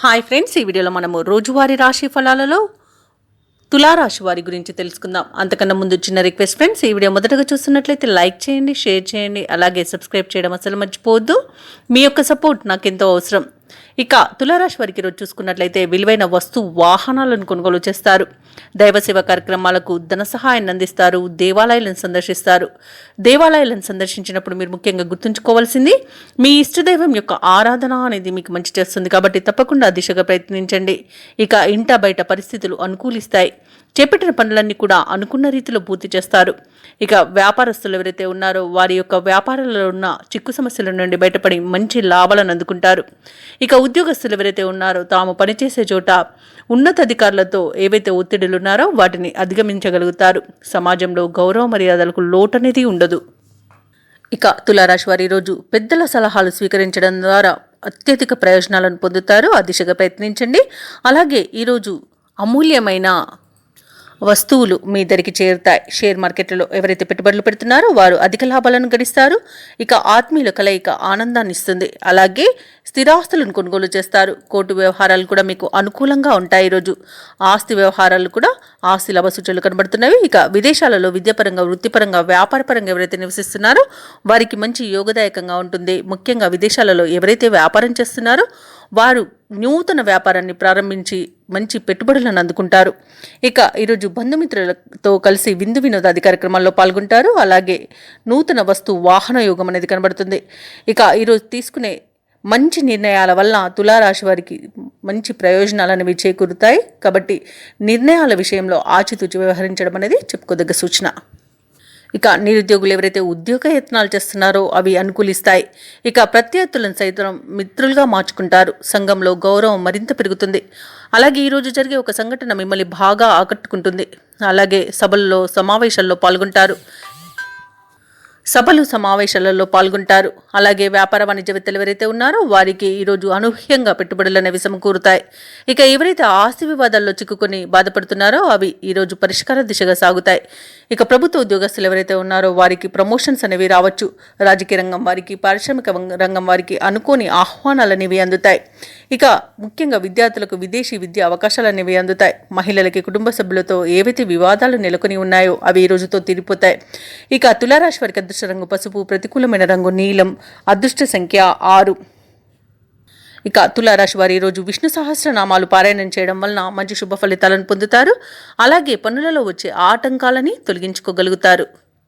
Hi friends, ఈ వీడియోలో మనము రోజువారీ రాశి ఫలాలలో తులారాశి వారి గురించి తెలుసుకుందాం. అంతకన్నా ముందు చిన్న రిక్వెస్ట్ ఫ్రెండ్స్, ఈ వీడియో మొదటగా చూస్తున్నట్లయితే లైక్ చేయండి, షేర్ చేయండి, అలాగే సబ్స్క్రైబ్ చేయడం అసలు మర్చిపోవద్దు. మీ యొక్క సపోర్ట్ నాకు ఎంతో అవసరం. ఇక తులారాశి వారికి ఈరోజు చూసుకున్నట్లయితే విలువైన వాహనాలను కొనుగోలు చేస్తారు. దైవసేవ కార్యక్రమాలకు ధన సహాయాన్ని అందిస్తారు. దేవాలయాలను సందర్శిస్తారు. దేవాలయాలను సందర్శించినప్పుడు మీరు ముఖ్యంగా గుర్తుంచుకోవాల్సింది, మీ ఇష్టదైవం యొక్క ఆరాధన అనేది మీకు మంచి చేస్తుంది. కాబట్టి తప్పకుండా దిశగా ప్రయత్నించండి. ఇక ఇంట బయట పరిస్థితులు అనుకూలిస్తాయి. చేపట్టిన పనులన్నీ కూడా అనుకున్న రీతిలో పూర్తి చేస్తారు. ఇక వ్యాపారస్తులు ఎవరైతే ఉన్నారో వారి యొక్క వ్యాపారాలలో ఉన్న చిక్కు సమస్యల నుండి బయటపడి మంచి లాభాలను అందుకుంటారు. ఇక ఉద్యోగస్తులు ఎవరైతే ఉన్నారో తాము పనిచేసే చోట ఉన్నతాధికారులతో ఏవైతే ఒత్తిడులు ఉన్నారో వాటిని అధిగమించగలుగుతారు. సమాజంలో గౌరవ మర్యాదలకు లోటు అనేది ఉండదు. ఇక తులారాశి వారి ఈరోజు పెద్దల సలహాలు స్వీకరించడం ద్వారా అత్యధిక ప్రయోజనాలను పొందుతారు. ఆ దిశగా ప్రయత్నించండి. అలాగే ఈరోజు అమూల్యమైన వస్తువులు మీ దగ్గరికి చేరుతాయి. షేర్ మార్కెట్లలో ఎవరైతే పెట్టుబడులు పెడుతున్నారో వారు అధిక లాభాలను గడిస్తారు. ఇక ఆత్మీయుల కలయిక ఆనందాన్ని ఇస్తుంది. అలాగే స్థిరాస్తులను కొనుగోలు చేస్తారు. కోర్టు వ్యవహారాలు కూడా మీకు అనుకూలంగా ఉంటాయి. ఈరోజు ఆస్తి వ్యవహారాలు కూడా ఆస్తి లాభ సూచనలు కనబడుతున్నవి. ఇక విదేశాలలో విద్యాపరంగా, వృత్తిపరంగా, వ్యాపారపరంగా ఎవరైతే నివసిస్తున్నారో వారికి మంచి యోగదాయకంగా ఉంటుంది. ముఖ్యంగా విదేశాలలో ఎవరైతే వ్యాపారం చేస్తున్నారో వారు నూతన వ్యాపారాన్ని ప్రారంభించి మంచి పెట్టుబడులను అందుకుంటారు. ఇక ఈరోజు బంధుమిత్రులతో కలిసి విందు వినోదాది కార్యక్రమాల్లో పాల్గొంటారు. అలాగే నూతన వాహన యోగం అనేది కనబడుతుంది. ఇక ఈరోజు తీసుకునే మంచి నిర్ణయాల వల్ల తులారాశి వారికి మంచి ప్రయోజనాలు అనేవి చేకూరుతాయి. కాబట్టి నిర్ణయాల విషయంలో ఆచితూచి వ్యవహరించడం అనేది చెప్పుకోదగ్గ సూచన. ఇక నిరుద్యోగులు ఎవరైతే ఉద్యోగ యత్నాలు చేస్తున్నారో అవి అనుకూలిస్తాయి. ఇక ప్రత్యర్థులను సైతం మిత్రులుగా మార్చుకుంటారు. సంఘంలో గౌరవం మరింత పెరుగుతుంది. అలాగే ఈరోజు జరిగే ఒక సంఘటన మిమ్మల్ని బాగా ఆకట్టుకుంటుంది. అలాగే సమావేశాల్లో పాల్గొంటారు. అలాగే వ్యాపార వాణిజ్యవేత్తలు ఎవరైతే ఉన్నారో వారికి ఈరోజు అనూహ్యంగా పెట్టుబడులు అనేవి సమకూరుతాయి. ఇక ఎవరైతే ఆస్తి వివాదాల్లో చిక్కుకొని బాధపడుతున్నారో అవి ఈరోజు పరిష్కార దిశగా సాగుతాయి. ఇక ప్రభుత్వ ఉద్యోగస్తులు ఎవరైతే ఉన్నారో వారికి ప్రమోషన్స్ అనేవి రావచ్చు. రాజకీయ రంగం వారికి, పారిశ్రామిక రంగం వారికి అనుకోని ఆహ్వానాలు అనేవి అందుతాయి. ఇక ముఖ్యంగా విద్యార్థులకు విదేశీ విద్యా అవకాశాలు అనేవి అందుతాయి. మహిళలకి కుటుంబ సభ్యులతో ఏవైతే వివాదాలు నెలకొని ఉన్నాయో అవి ఈ రోజుతో తీరిపోతాయి. ఇక తులారాశి వారికి అదృష్ట రంగు పసుపు, ప్రతికూలమైన రంగు నీలం, అదృష్ట సంఖ్య 6. ఇక తులారాశి వారి ఈరోజు విష్ణు సహస్రనామాలు పారాయణం చేయడం వలన మంచి శుభ ఫలితాలను పొందుతారు. అలాగే పనులలో వచ్చే ఆటంకాలని తొలగించుకోగలుగుతారు.